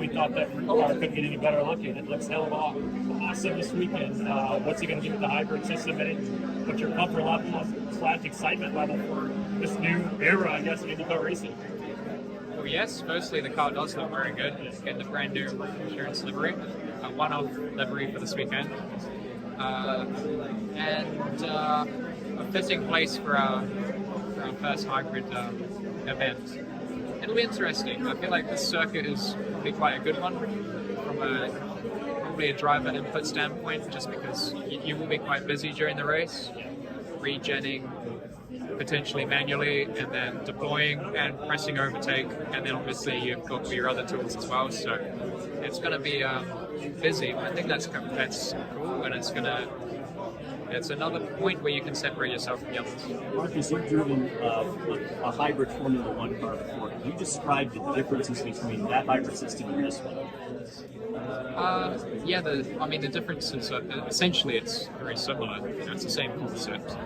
we thought that car couldn't get any better looking. It looks hell of awesome this weekend. What's he going to do with the hybrid system? And what's your comfort level / excitement level for this new era, I guess, in IndyCar racing? Well, yes, firstly, the car does look very good. Get the brand new insurance livery, a one-off livery for this weekend. And a fitting place for our first hybrid event. It'll be interesting. I feel like this circuit is probably quite a good one from probably a driver input standpoint, just because you will be quite busy during the race, regenning potentially manually, and then deploying and pressing overtake, and then obviously you've got your other tools as well. So it's going to be busy. I think that's cool, and it's another point where you can separate yourself from the others. Marcus, you've driven a hybrid Formula One car before. Can you describe the differences between that hybrid system and this one? The differences are essentially it's very similar. It's the same concept.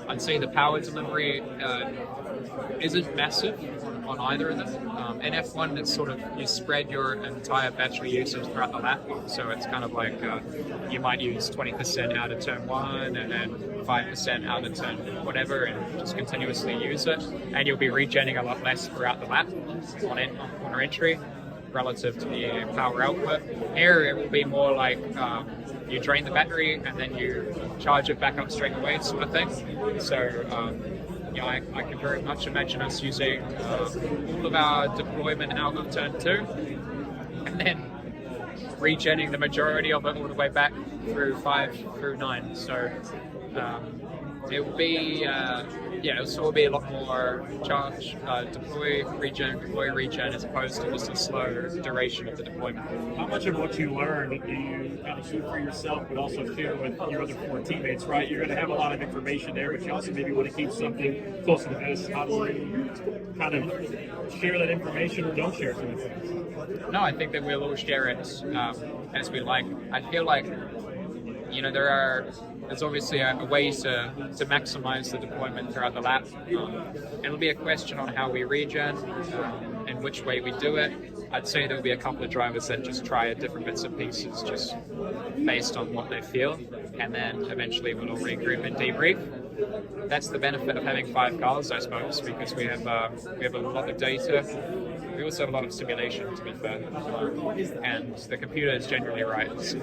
I'd say the power delivery isn't massive on either of them. In F1, it's sort of you spread your entire battery usage throughout the lap, so it's kind of like you might use 20% out of turn 1 and then 5% out of turn whatever, and just continuously use it, and you'll be regenning a lot less throughout the lap on corner entry relative to the power output. Here it will be more like you drain the battery and then you charge it back up straight away, sort of thing. So I can very much imagine us using all of our deployment out of turn 2 and then regenning the majority of it all the way back through 5 through 9. So it will be it'll sort of be a lot more charge, deploy, regen, as opposed to just a slow duration of the deployment. How much of what you learned do you kind of keep for yourself, but also share with your other 4 teammates, right? You're going to have a lot of information there, but you also maybe want to keep something close to the vest. How do you kind of share that information or don't share some of it? No, I think that we'll all share it as we like. I feel like, there's obviously a way to maximize the deployment throughout the lap. It'll be a question on how we regen and which way we do it. I'd say there'll be a couple of drivers that just try different bits and pieces just based on what they feel, and then eventually we'll all regroup and debrief. That's the benefit of having 5 cars, I suppose, because we have a lot of data. We also have a lot of simulation, to be fair, and the computer is generally right. So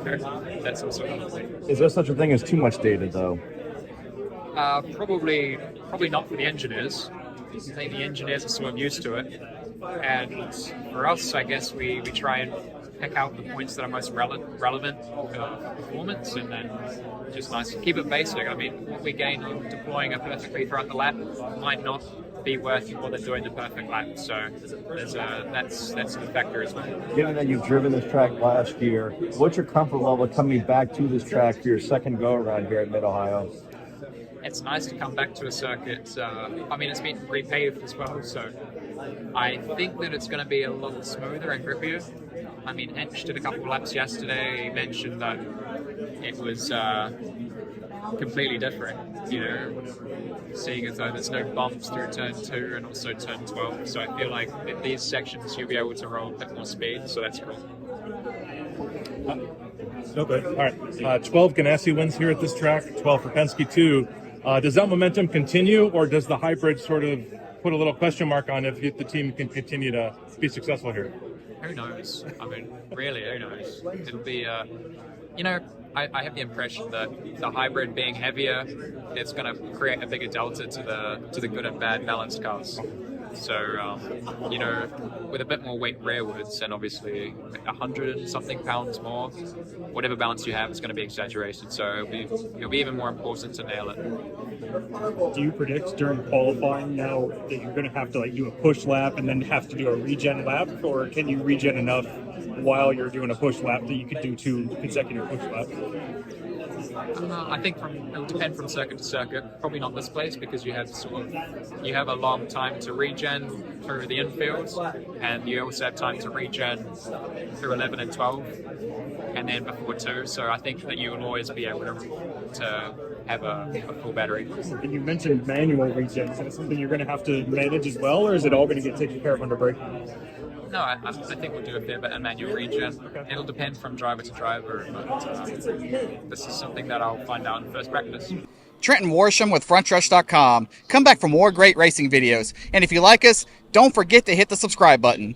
that's also another thing. Is there such a thing as too much data, though? Probably not for the engineers. I think the engineers are sort of used to it, and for us, I guess we try and pick out the points that are most relevant for performance, and then just nice keep it basic. I mean, what we gain on deploying it perfectly throughout the lap might not be worth more than doing the perfect lap. So that's a factor as well. Given that you've driven this track last year, what's your comfort level coming back to this track for your second go around here at Mid-Ohio? It's nice to come back to a circuit. It's been repaved as well, so I think that it's going to be a lot smoother and grippier. I mean, Hench did a couple of laps yesterday. He mentioned that it was completely different, seeing as though there's no bumps through turn 2 and also turn 12. So I feel like in these sections you'll be able to roll a bit more speed, so that's cool. Okay, all right. 12 Ganassi wins here at this track, 12 for Penske 2. Does that momentum continue, or does the hybrid sort of put a little question mark on if the team can continue to be successful here? Who knows? I mean, really, who knows? It'll be, I have the impression that the hybrid being heavier, it's going to create a bigger delta to the good and bad balanced cars. So, with a bit more weight rearwards and obviously 100 and something pounds more, whatever balance you have is going to be exaggerated. So it'll be even more important to nail it. Do you predict during qualifying now that you're going to have to do a push lap and then have to do a regen lap, or can you regen enough while you're doing a push lap that you could do 2 consecutive push laps? I think it will depend from circuit to circuit. Probably not this place, because you have a long time to regen through the infield, and you also have time to regen through 11 and 12, and then before 2. So I think that you will always be able to have a full battery. And you mentioned manual regen. Is that something you're going to have to manage as well, or is it all going to get taken care of under braking? No, I think we'll do a fair bit of manual regen. It'll depend from driver to driver, but this is something that I'll find out in first practice. Trenton Worsham with Frontstretch.com. Come back for more great racing videos. And if you like us, don't forget to hit the subscribe button.